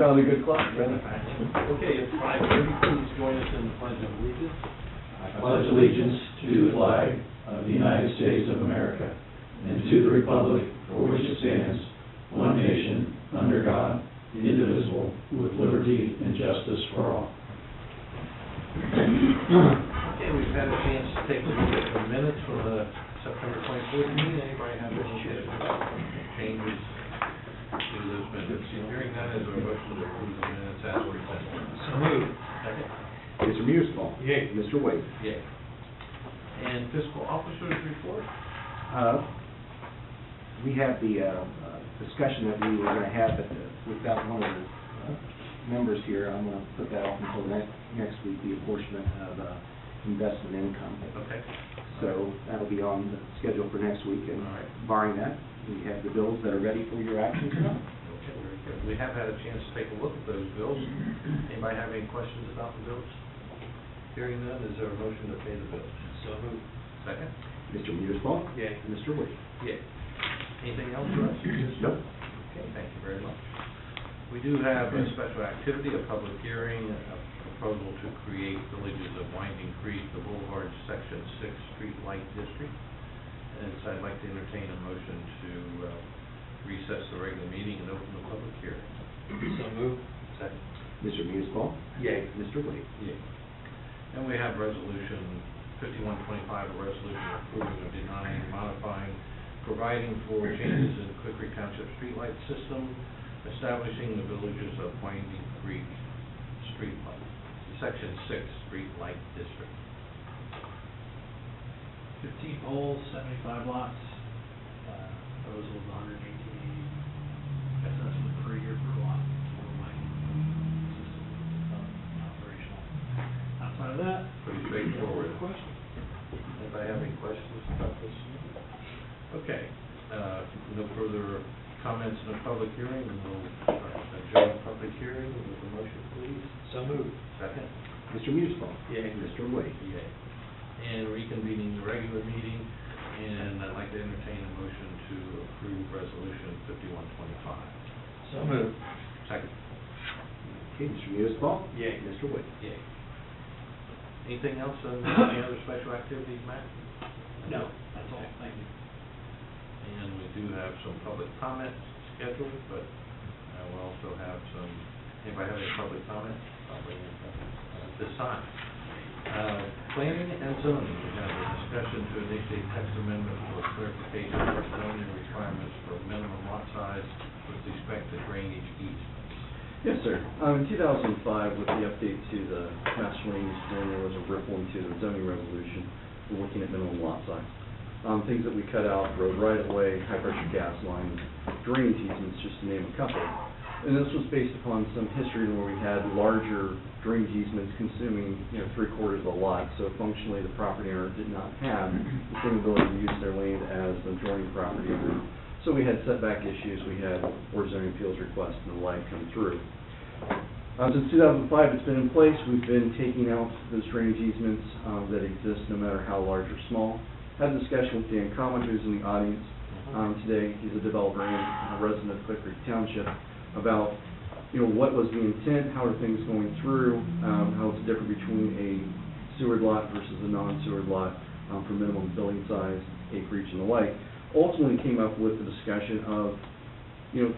found a good clock, brother. Okay, it's 5:30. Please join us in the Pledge of Allegiance. I pledge allegiance to the flag of the United States of America and to the republic for which it stands, one nation, under God, indivisible, with liberty and justice for all. Okay, we've had a chance to take a look at the minutes from the September 24th meeting. Anybody have any changes to those minutes? Hearing none, is there a motion to approve the minutes as presented? So moved. Second? Mr. Mearsfall? Yay. Mr. Wade? Yay. And fiscal officer's report? We had the discussion that we were going to have, but without one of the members here, I'm going to put that off until next week, the apportionment of investment income. Okay. So that'll be on the schedule for next week, and All right. barring that, we have the bills that are ready for your action tonight. Okay, very good. We have had a chance to take a look at those bills. Anybody have any questions about the bills? Hearing none, is there a motion to pay the bills? So moved. Second? Mr. Mearsfall? Yay. Mr. Wade? Yay. Anything else for us? Nope. Okay, thank you very much. We do have a special activity, a public hearing, a proposal to create Villages of Winding Creek, the Boulevard Section 6 Street Light District. And so I'd like to entertain a motion to recess the regular meeting and open the public hearing. So moved. Second? Mr. Mearsfall? Yay. Mr. Wade? Yay. And we have resolution 5125, a resolution approving or denying, modifying, providing for changes in Quick Creek Township streetlight system, establishing the Villages of Winding Creek Street Light, Section 6 Street Light District. 15 poles, 75 lots, proposal of 118 assessment per year per lot for lighting system operational. Outside of that, Pretty straightforward. Question? Anybody have any questions about this? Okay, no further comments in the public hearing, and we'll adjourn the public hearing with a motion, please. So moved. Second? Mr. Mearsfall? Yay. Mr. Wade? Yay. And reconvening the regular meeting, and I'd like to entertain a motion to approve resolution 5125. So moved. Second? Okay, Mr. Mearsfall? Yay. Mr. Wade? Yay. Anything else on any other special activities, Matt? no, that's all, thank you. And we do have some public comments scheduled, but we'll also have some, anybody have any public comments? Probably at this time. Planning and zoning, we have a discussion to initiate text amendment for clarification of zoning requirements for minimum lot size with respect to drainage easements. Yes, sir. In 2005, with the update to the master land use plan, there was a ripple into the zoning resolution. We're looking at minimum lot size. Things that we cut out: road right-of-way, high-pressure gas lines, drainage easements, just to name a couple. And this was based upon some history where we had larger drainage easements consuming, 3/4 of the lot. So functionally, the property owner did not have the same ability to use their land as the adjoining property owner. So we had setback issues, we had board zoning appeals requests and the like come through. Since 2005, it's been in place. We've been taking out those drainage easements that exist, no matter how large or small. Had a discussion with Dan Common, who's in the audience today. He's a developer and a resident of Quick Creek Township, about what was the intent, how are things going through, how it's different between a sewered lot versus a non-sewered lot for minimum building size, acreage, and the like. Ultimately came up with the discussion of,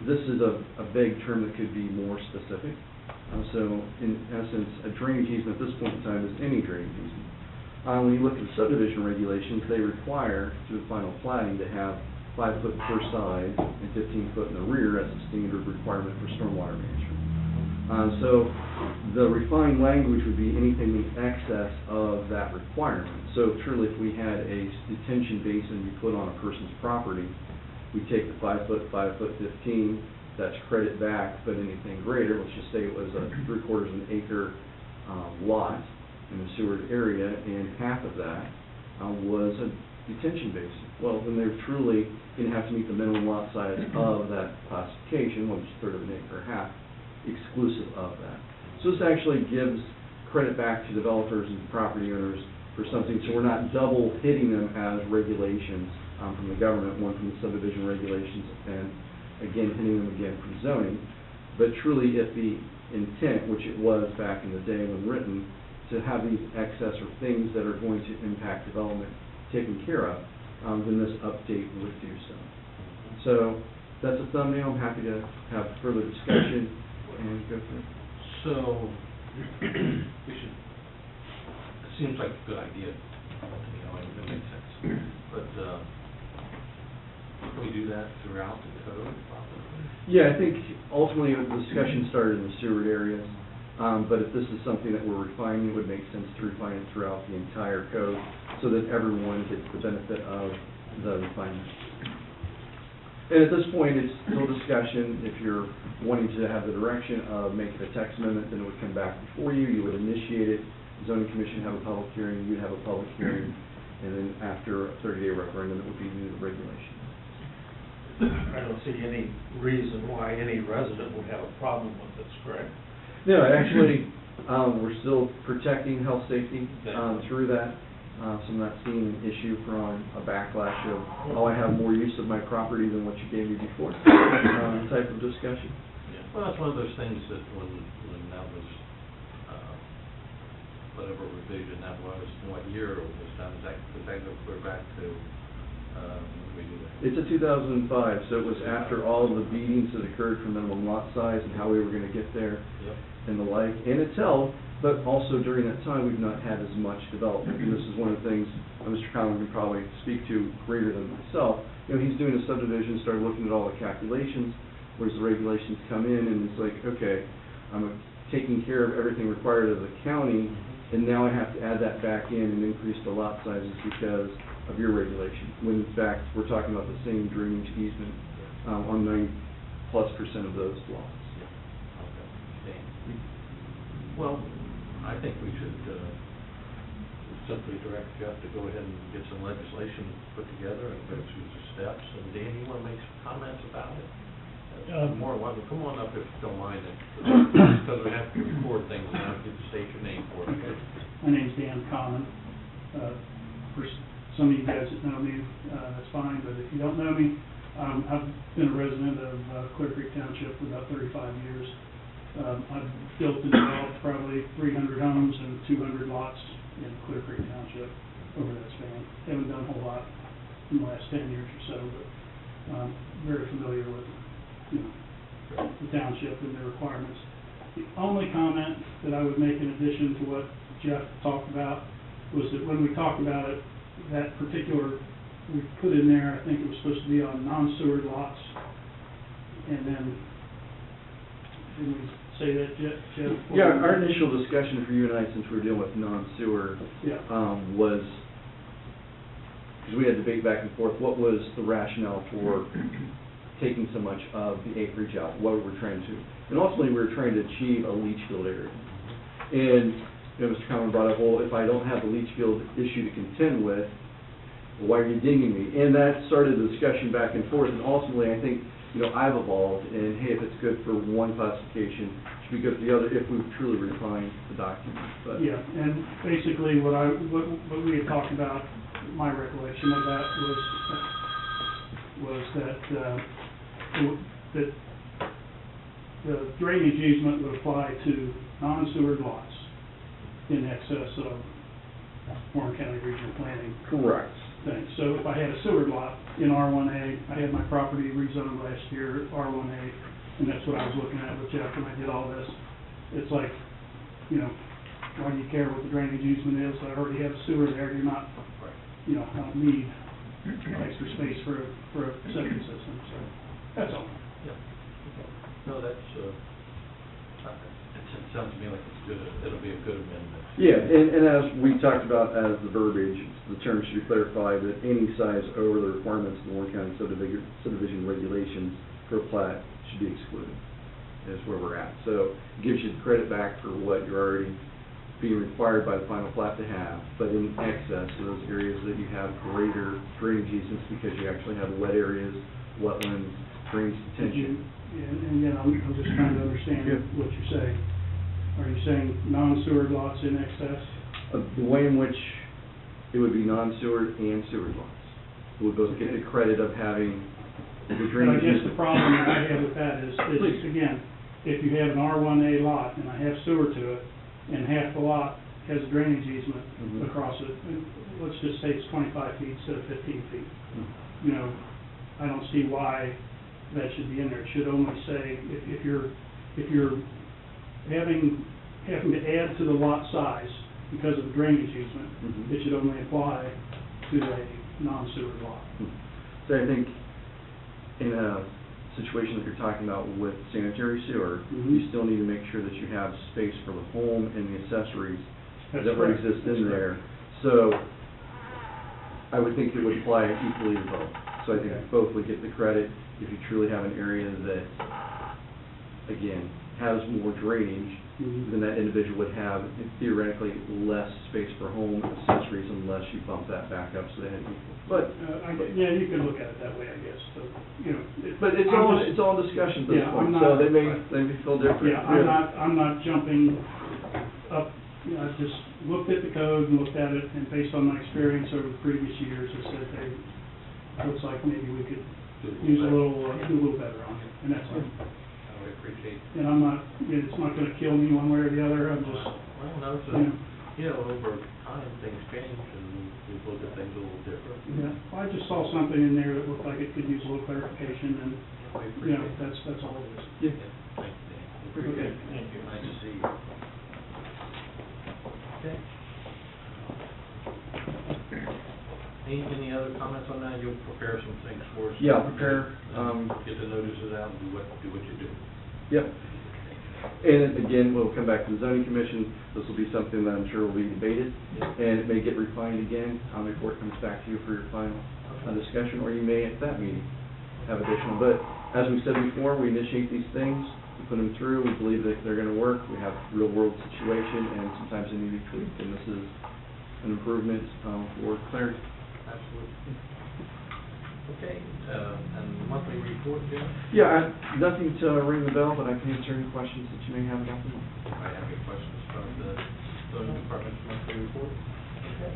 this is a vague term that could be more specific. So in essence, a drainage easement at this point in time is any drainage easement. When you look at the subdivision regulations, they require, through the final plating, to have 5 foot per side and 15 foot in the rear as a standard requirement for stormwater management. So the refined language would be anything in excess of that requirement. So truly, if we had a detention basin we put on a person's property, we take the 5 foot, 5 foot 15, that's credit back, but anything greater, let's just say it was a 3/4 of an acre lot in the sewered area, and half of that was a detention basin. Well, then they're truly going to have to meet the minimum lot size of that classification, which is 1/3 of an acre or half, exclusive of that. So this actually gives credit back to developers and property owners for something, so we're not double hitting them as regulations from the government, one from the subdivision regulations, and again hitting them again from zoning. but truly if the intent, which it was back in the day when written, to have these excess or things that are going to impact development taken care of, then this update would do so. So that's a thumbnail. I'm happy to have further discussion and go through. So, we should, it seems like a good idea, it makes sense. But, can we do that throughout the code, probably? Yeah, I think ultimately the discussion started in the Seward areas, but if this is something that we're refining, it would make sense to refine it throughout the entire code so that everyone gets the benefit of the refinement. And at this point, it's still discussion. If you're wanting to have the direction of making a text amendment, then it would come back before you. You would initiate it. The zoning commission have a public hearing. You'd have a public hearing. And then after a 30-day referendum, it would be new regulation. I don't see any reason why any resident would have a problem with this, correct? No, actually, we're still protecting health safety through that. So I'm not seeing an issue from a backlash of, oh, I have more use of my property than what you gave me before, type of discussion. Yeah, well, that's one of those things that when that was, whatever revision that was, what year it was done, does that go clear back to, when we do that? It's a 2005, so it was after all of the beatings that occurred for minimum lot size and how we were going to get there. Yep. And the like, and it's held, but also during that time, we've not had as much development, and this is one of the things Mr. Conlon can probably speak to greater than myself. You know, he's doing a subdivision, started looking at all the calculations, whereas the regulations come in, and it's like, okay, I'm taking care of everything required of the county, and now I have to add that back in and increase the lot sizes because of your regulation, when in fact, we're talking about the same drainage easement on 90+% of those lots. Well, I think we should simply direct Jeff to go ahead and get some legislation put together and go through the steps. And Dan, you want to make some comments about it? More than welcome. Come on up if you don't mind it. Because we have to record things and I have to state your name for it. Okay. My name's Dan Common. For some of you guys that know me, that's fine, but if you don't know me, I've been a resident of Clear Creek Township for about 35 years. I've built and developed probably 300 homes and 200 lots in Clear Creek Township over that span. Haven't done a whole lot in the last 10 years or so, but very familiar with, the township and the requirements. The only comment that I would make in addition to what Jeff talked about was that when we talked about it, that particular, we put in there, I think it was supposed to be on non-sewer lots, and then didn't we say that, Jeff? Yeah, our initial discussion for you and I, since we were dealing with non-sewer, was, because we had debate back and forth, what was the rationale for taking so much of the acreage out, what we were trying to, and ultimately we were trying to achieve a leach field area. And, Mr. Conlon brought up, well, if I don't have the leach field issue to contend with, well, why are you dinging me? And that started the discussion back and forth, and ultimately I think, I've evolved, and hey, if it's good for one classification, it should be good for the other if we've truly refined the document. But yeah, and basically what we had talked about, my recollection of that was that the drainage easement would apply to non-sewer lots in excess of Warren County Regional Planning. correct. Thing. So if I had a sewer lot in R1A, I had my property rezoned last year, R1A, and that's what I was looking at with Jeff when I did all this. It's like, why do you care what the drainage easement is? I already have sewer there. You're not, I don't need extra space for a septic system. So that's all. Yeah. No, that's, it sounds to me like it's good. It'll be a good amendment. Yeah, and as we talked about as the verbiage, the term should be clarified that any size over the requirements of the Warren County subdivision regulations for a plat should be excluded. That's where we're at. So it gives you the credit back for what you're already being required by the final plat to have, but in excess of those areas that you have greater drainage easements because you actually have wet areas, wetlands, drainage detention. And again, I'm just trying to understand what you're saying. Are you saying non-sewer lots in excess? The way in which it would be non-sewer and sewer lots. It would both get the credit of having the But I drainage. guess the problem that I have with that is again, if you have an R1A lot and I have sewer to it, and half the lot has a drainage easement Mhm. across it, and let's just say it's 25 feet instead of 15 feet. You know, I don't see why that should be in there. It should only say, if you're having to add to the lot size because of the drainage easement, Mhm. it should only apply to a non-sewer lot. So I think in a situation that you're talking about with sanitary sewer, Mhm. you still need to make sure that you have space for the home and the accessories That's that would correct. exist That's in correct. there. So I would think it would apply equally to both. So I think Okay. both would get the credit if you truly have an area that, again, has more drainage, Mhm. then that individual would have theoretically less space for home accessories unless you bump that back up so they had equal. But Yeah, you can look at it that way, I guess, so, you know. But it's I'm all, just- it's all discussion at this Yeah, I'm point, not- so they may feel different. Yeah, I'm not jumping up, you know, I just looked at the code and looked at it, and based on my experience over the previous years, I said, hey, looks like maybe we could do a little better on it, and that's all. I would appreciate. And I'm not, it's not gonna kill me one way or the other, I'm just, Well, no, so, you know. you know, over time, things change, and we look at things a little different. Yeah, I just saw something in there that looked like it could use a little clarification, and, We you know, appreciate it. that's all it is. Yeah. Thank you, Dan. We appreciate it. Thank you. Nice to see you. Okay. Any other comments on that? You'll prepare some things for us? Yeah, I'll prepare, Get the notices out and do what you do. Yep. And again, we'll come back to the zoning commission. This will be something that I'm sure will be debated, and it may get refined again before it comes back to you for your final discussion, or you may at that meeting have additional. But as we said before, we initiate these things, we put them through, we believe that they're gonna work, we have real world situation, and sometimes they need to be tweaked, and this is an improvement for clarity. Absolutely. Okay, and monthly report, Jim? Yeah, nothing to ring the bell, but I can answer any questions that you may have about them. I have any questions about the zoning department's monthly report? Okay.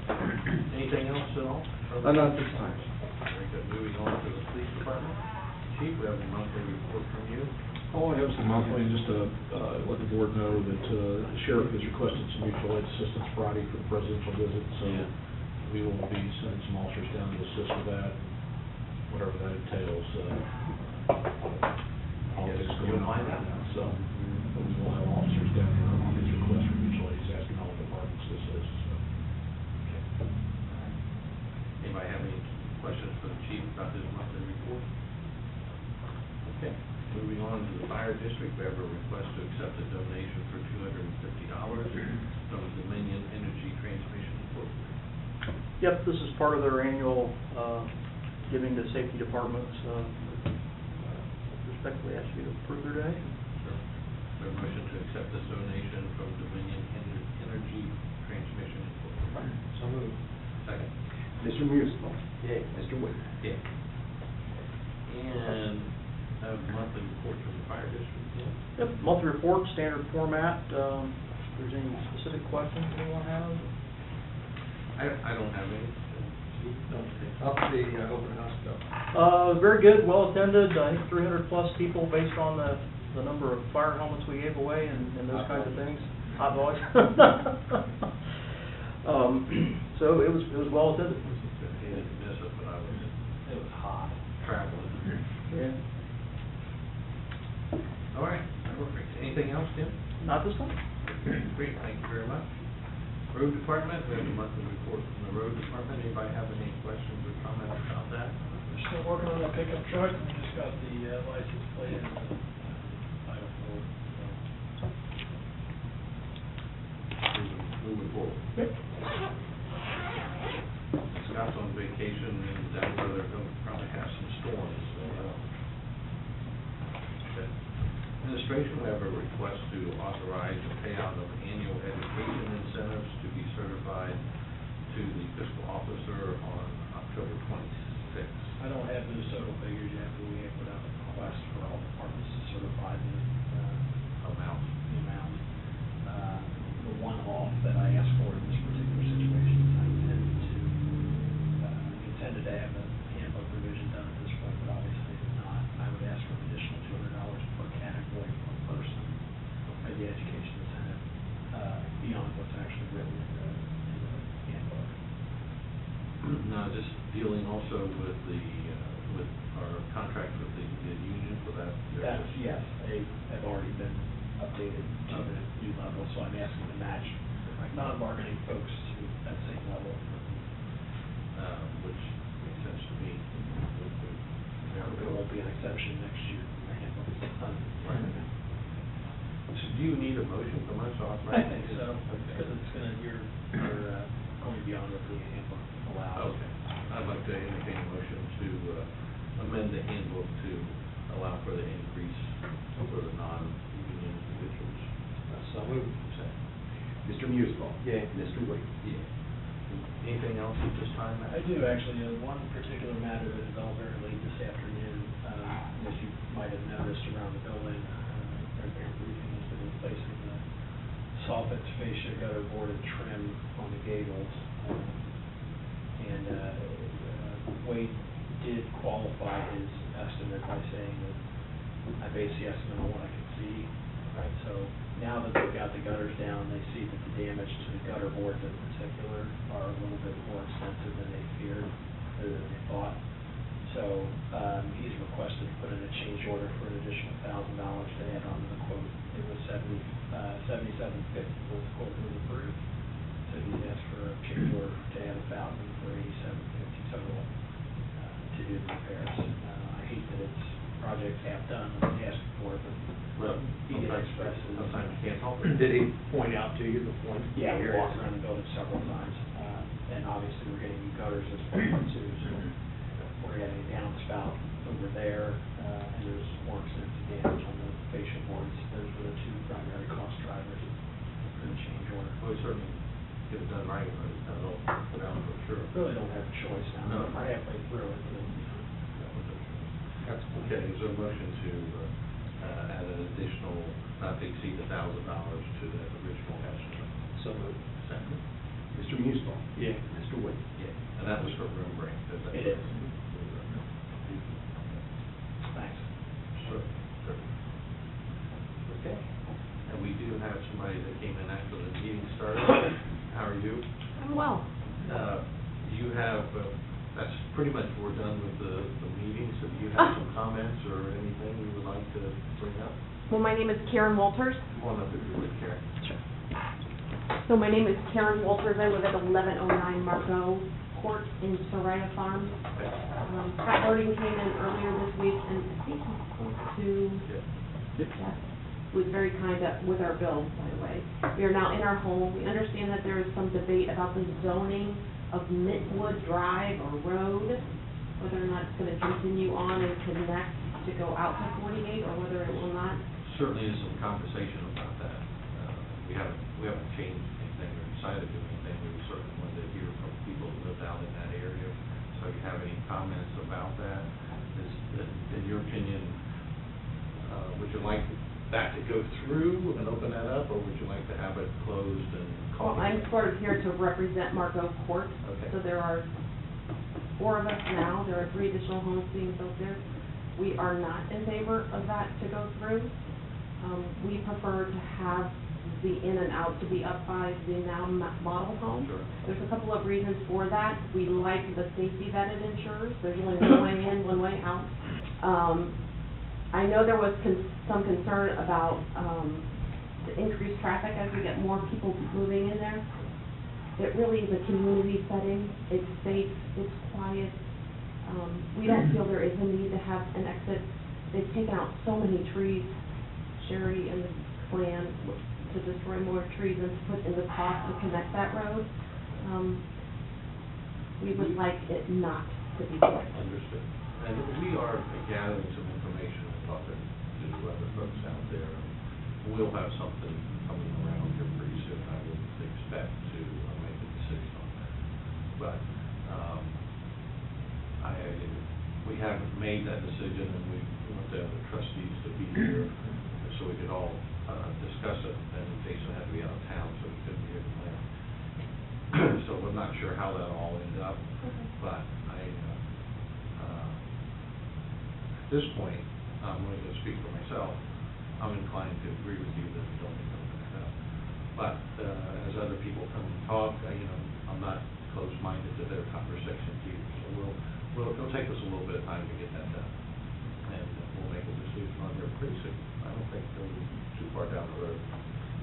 Anything else at all? Not at this time. Very good. Moving on to the police department. Chief, we have a monthly report from you. All I have is the monthly, and just to let the board know that the sheriff has requested some mutual aid assistance Friday for the presidential visit, so Yeah. we will be sending some officers down to assist with that, whatever that entails. Politics You going don't mind on right that? now, so we will have officers down there on his request for mutual aid, he's asking all departments to assist, so. Anybody have any questions for the chief about his monthly report? Okay, moving on to the fire district, we have a request to accept a donation for $250 from Dominion Energy Transmission Corporation. Yep, this is part of their annual giving to safety departments. Respectfully ask you to approve their donation. Sure. We have a motion to accept this donation from Dominion Energy Transmission Corporation. So moved. Second. Mr. Muse? Yay. Mr. Wood? Yeah. And a monthly report from the fire district, yeah. Yep, monthly report, standard format. If there's any specific questions anyone has? I don't have any. Up to the open house stuff. Very good, well attended. I think 300 plus people based on the number of fire helmets we gave away and those kinds of things. Hot dogs. So it was well attended. I didn't miss it, but It was hot. traveling. Yeah. All right, perfect. Anything else, Tim? Not this time. Great, thank you very much. Road department, we have a monthly report from the road department. Anybody have any questions or comments about that? We're still working on that pickup truck, we just got the license plate and the title for it, so. Moving forward. Scott's on vacation and down where they're going to probably have some storms, so. Okay. Administration, we have a request to authorize the payout of annual education incentives to be certified to the fiscal officer on October 26th. I don't have those total figures yet, but we have put out a request for all departments to certify the Amount. amount. The one-off that I asked for in this particular situation, I intended to have a handbook revision done at this point, but obviously did not. I would ask for an additional $200 per category per person the education incentive, beyond what's actually written in the handbook. Now, just dealing also with with our contract with the union for that? Yes, they have already been updated to the new level, so I'm asking to match non-bargaining folks to that same level. Which makes sense to me. There won't be an exception next year in the handbook. So do you need a motion from us authorizing? I think so, because it's you're going beyond what the handbook allows. Okay. I'd like to entertain a motion to amend the handbook to allow for the increase for the non-union individuals. So moved. Second. Mr. Musbaugh? Yeah. Mr. Wade? Yeah. Anything else at this time, Matt? I do actually, one particular matter that developed very late this afternoon, as you might have noticed around the building, our roofing has been replacing the soffit fascia gutter boarded trim on the gables. And Wade did qualify his estimate by saying that I base the estimate on what I could see, right? So now that they've got the gutters down, they see that the damage to the gutter boards in particular are a little bit more extensive than they feared, or than they thought. So he's requested to put in a change order for an additional $1,000 to add on to the quote. It was $77.50 was the quote that was approved. So he's asked for a change order to add $1,000 for $87.50 total to do the repairs. I hate that it's project's half done when he asked for it, but Well, he did express his. sometimes you can't help it. Did he point out to you the point? Yeah, we walked around the building several times, and obviously we're getting new gutters as part of it too, so we're getting a downspout over there, and there's more extensive damage on the fascia boards. Those were the two primary cost drivers for the change order. We certainly get it done right, but it's not all around for sure. Really don't have a choice now, No. we're halfway through it, so. That's okay. Is there a motion to add an additional, not to exceed $1,000 to the original estimate? So moved. Second. Mr. Musbaugh? Yeah. Mr. Wade? Yeah. And that was for room break, is that? It is. Thanks. Sure. Okay. And we do have somebody that came in after the meeting started. How are you? I'm well. Do you have, that's pretty much, we're done with the meeting, so do you have some comments or anything you would like to bring up? Well, my name is Karen Walters. Come on up if you would, Karen. So my name is Karen Walters. I live at 1109 Margot Court in Soraya Farms. Scott Birding came in earlier this week, and I think he spoke to Jeff, who was very kind with our bill, by the way. We are now in our home. We understand that there is some debate about the zoning of Mitwood Drive or Road, whether or not it's going to continue on and connect to go out to 48, or whether it will not. Certainly is some conversation about that. We haven't changed anything or decided to do anything. We certainly wanted to hear from people who live out in that area. So if you have any comments about that, in your opinion, would you like that to go through and open that up, or would you like to have it closed and call? Well, I'm sort of here to represent Margot Court. Okay. So there are 4 of us now. There are 3 additional homes being built there. We are not in favor of that to go through. We prefer to have the in and out to be up by the now model home. Sure. There's a couple of reasons for that. We like the safety that it ensures. There's only one way in, one way out. I know there was some concern about the increased traffic as we get more people moving in there. It really is a community setting. It's safe, it's quiet. We don't feel there is a need to have an exit. They've taken out so many trees, Sherry and the plan to destroy more trees and to put in the cost to connect that road. We would like it not to be connected. Understood. And we are gathering some information and talking to other folks out there. We'll have something coming around here pretty soon. I would expect to make a decision on that. But we haven't made that decision, and we want the other trustees to be here so we could all discuss it. And Jason had to be out of town, so he couldn't be here tonight. So we're not sure how that all ended up, but at this point, I'm going to speak for myself. I'm inclined to agree with you that we don't need to But, as other people come and talk, I'm not closed-minded to their conversations either. So it'll take us a little bit of time to get that done. And we'll make a decision on there pretty soon. I don't think it'll be too far down the road.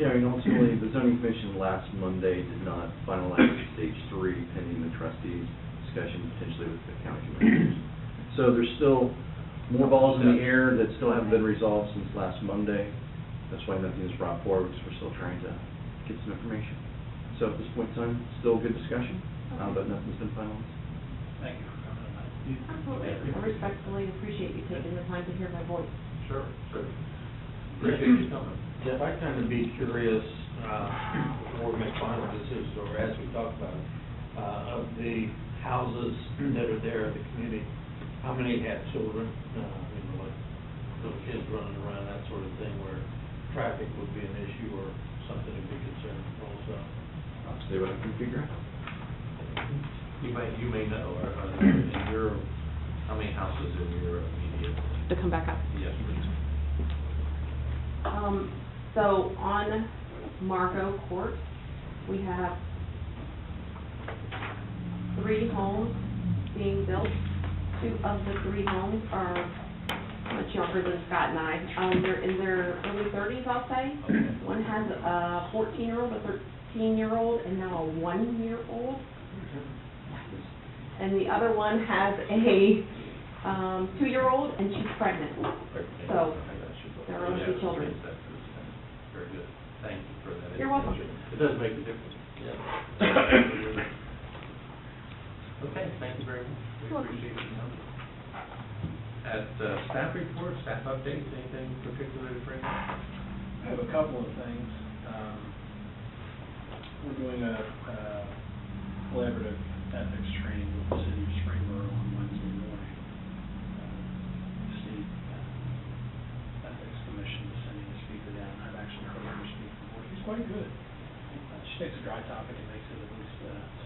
Yeah, ultimately, the zoning commission last Monday did not finalize stage 3 pending the trustees' discussion potentially with the county commissioners. So there's still more balls in the air that still haven't been resolved since last Monday. That's why nothing is brought forward, because we're still trying to get some information. So at this point in time, still a good discussion, but nothing's been finalized. Thank you for coming tonight. Absolutely. I respectfully appreciate you taking the time to hear my voice. Sure. Appreciate you coming. Jeff, I'd kind of be curious, before we make final decisions, or as we talk about it, of the houses that are there in the community, how many have children, like little kids running around, that sort of thing, where traffic would be an issue or something to be concerned also? I'll see what I can figure out. You may know, in your, how many houses in your immediate? To come back up. Yes, please. So on Margot Court, we have 3 homes being built. 2 of the 3 homes are much younger than Scott and I. They're in their early 30s, I'll say. One has a 14-year-old, a 13-year-old, and now a 1-year-old. And the other one has a 2-year-old, and she's pregnant. So there are only 2 children. Very good. Thank you for that. You're welcome. It does make a difference. Yeah. Okay, thank you very much. We You're welcome. appreciate you coming. At staff reports, staff updates, anything particular to bring up? I have a couple of things. We're doing a collaborative ethics training with the city of Springboro on Wednesday morning. State Ethics Commission is sending a speaker down. I've actually heard her speak before. She's quite good. She takes a dry topic and makes it at least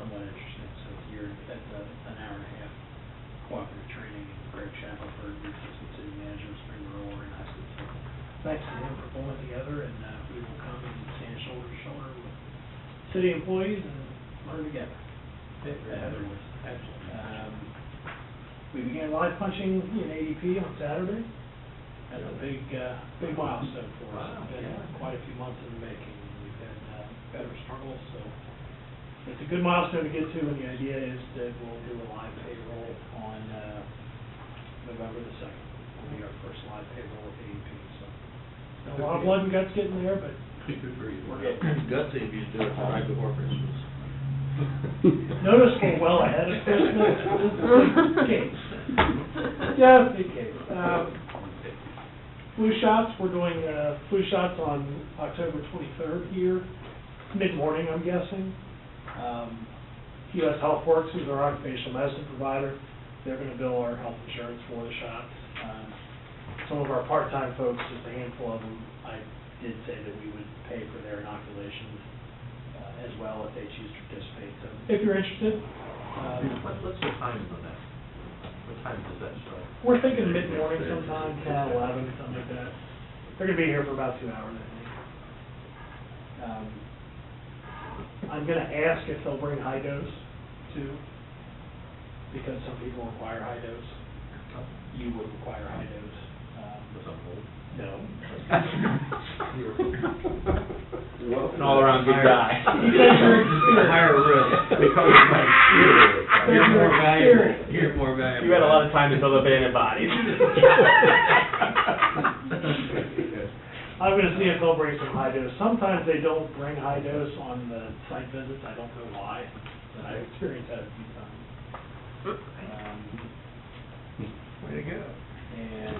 somewhat interesting. So it's an hour and a half cooperative training. Greg Shackelford, the assistant city manager of Springboro, organized it. So thanks to him for pulling together, and we will come and stand shoulder to shoulder with city employees and learn together. Absolutely. We began live punching in ADP on Saturday. That's a big milestone for us. Wow, It's been yeah. quite a few months in the making. We've had better struggles, so it's a good milestone to get to, and the idea is that we'll do a live payroll on November the 2nd. It'll be our first live payroll with ADP, so a lot of blood and guts getting there, but we're getting Gutsy if you do it right before Christmas. Notice we're well ahead of Christmas. This is a big case. Yeah, big case. Flu shots, we're doing flu shots on October 23rd here, mid-morning, I'm guessing. US Health Works is our occupational medicine provider. They're going to bill our health insurance for the shots. Some of our part-time folks, just a handful of them, I did say that we would pay for their inoculations as well if they choose to participate. So if you're interested. What's the time on that? What time does that start? We're thinking mid-morning sometime, 10, 11, something like that. They're going to be here for about 2 hours, I think. I'm going to ask if they'll bring high dose, too, because some people require high dose. You would require high dose. Was on hold? No. An all-around good guy. Higher risk. Because you're more valuable. You're more valuable. You had a lot of time to build up antibodies. I'm going to see if they'll bring some high dose. Sometimes they don't bring high dose on the site visits. I don't know why, but I've experienced that a few times. Way to go. And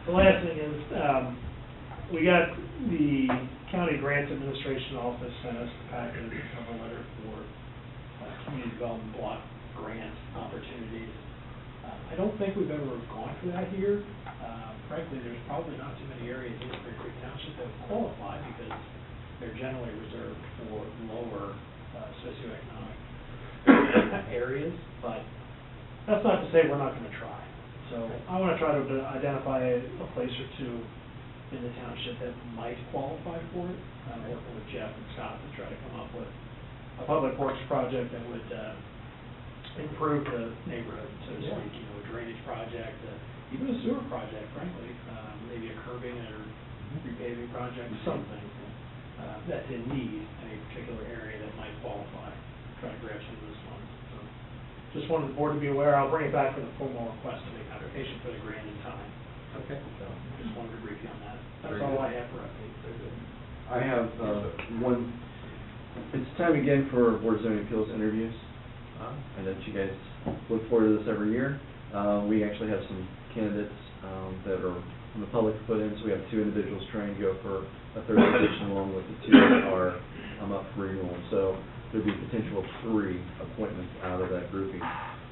the last thing is, we got the County Grants Administration Office sent us the packet of the cover letter for community development block grant opportunities. I don't think we've ever gone for that here. Frankly, there's probably not too many areas in Clear Creek Township that would qualify because they're generally reserved for lower socioeconomic areas, but that's not to say we're not going to try. So I want to try to identify a place or two in the township that might qualify for it. I'm working with Jeff and Scott to try to come up with a public works project that would improve the neighborhood, so to speak, you know, a drainage project, even a sewer project, frankly, maybe a curbing or repaving project, something that's in need in a particular area that might qualify, try to grab some of this money. So, just wanted the board to be aware, I'll bring it back for the formal request to make application for the grant in time. Okay. So, just wanted to brief you on that. That's all I have for update. Very good. I have, one, it's time again for Board of Zoning Appeals interviews. I know that you guys look forward to this every year. We actually have some candidates, that are from the public to put in, so we have 2 individuals trying to go for a 3rd position along with the 2 that are, up for renewal. So there'd be potential of 3 appointments out of that grouping.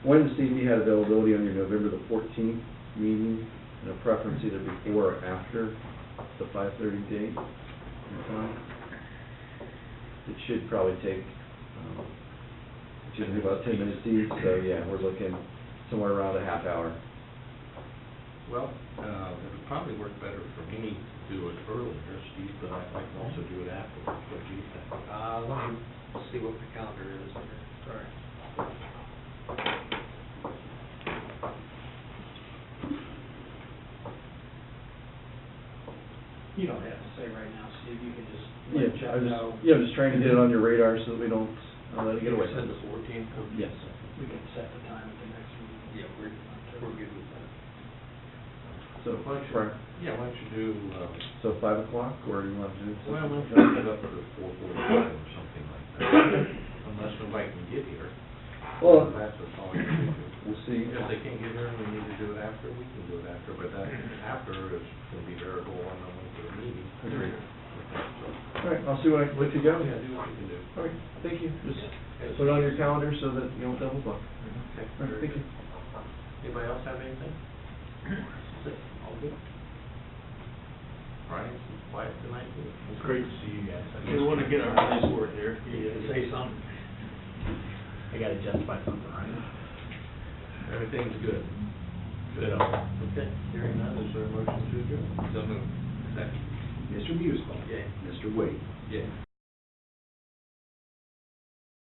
Wanted to see if you had availability on your November the 14th meeting, and a preference either before or after the 5:30 date and time. It should probably take, it's usually about 10 minutes each, so yeah, we're looking somewhere around a half hour. Well, it would probably work better for me to do it earlier, Steve, but I can also do it afterwards. What do you think? Let me see what the calendar is here. Sorry. You don't have to say right now, Steve, you can just let Jeff know. Yeah, I'm just trying to get it on your radar so that we don't let it get away. Said the 14th? Yes. We can set the time at the next meeting. Yeah, we're good with that. So, Why don't you, right. yeah, why don't you do, So 5 o'clock, or do you want to do? well, why don't you set up at 4:45 or something like that? Unless nobody can get here. Well, That's all you can do. we'll see. If they can't get here and we need to do it after, we can do it after, but that after is going to be variable on the meeting. Agreed. So, All right, I'll see what I can put together. yeah, do what you can do. All right, thank you. Just put it on your calendar so that you don't double book. Okay, All right, very thank good. you. Anybody else have anything? All good? All right, it's quiet tonight. It's great to see you guys. We want to get our eyes for it here. You say something. I gotta justify something, right? Everything's good. Good. Okay, hearing none, is there a motion to adjourn? So moved. Second. Mr. Muskel. Yay. Mr. Wade. Yeah.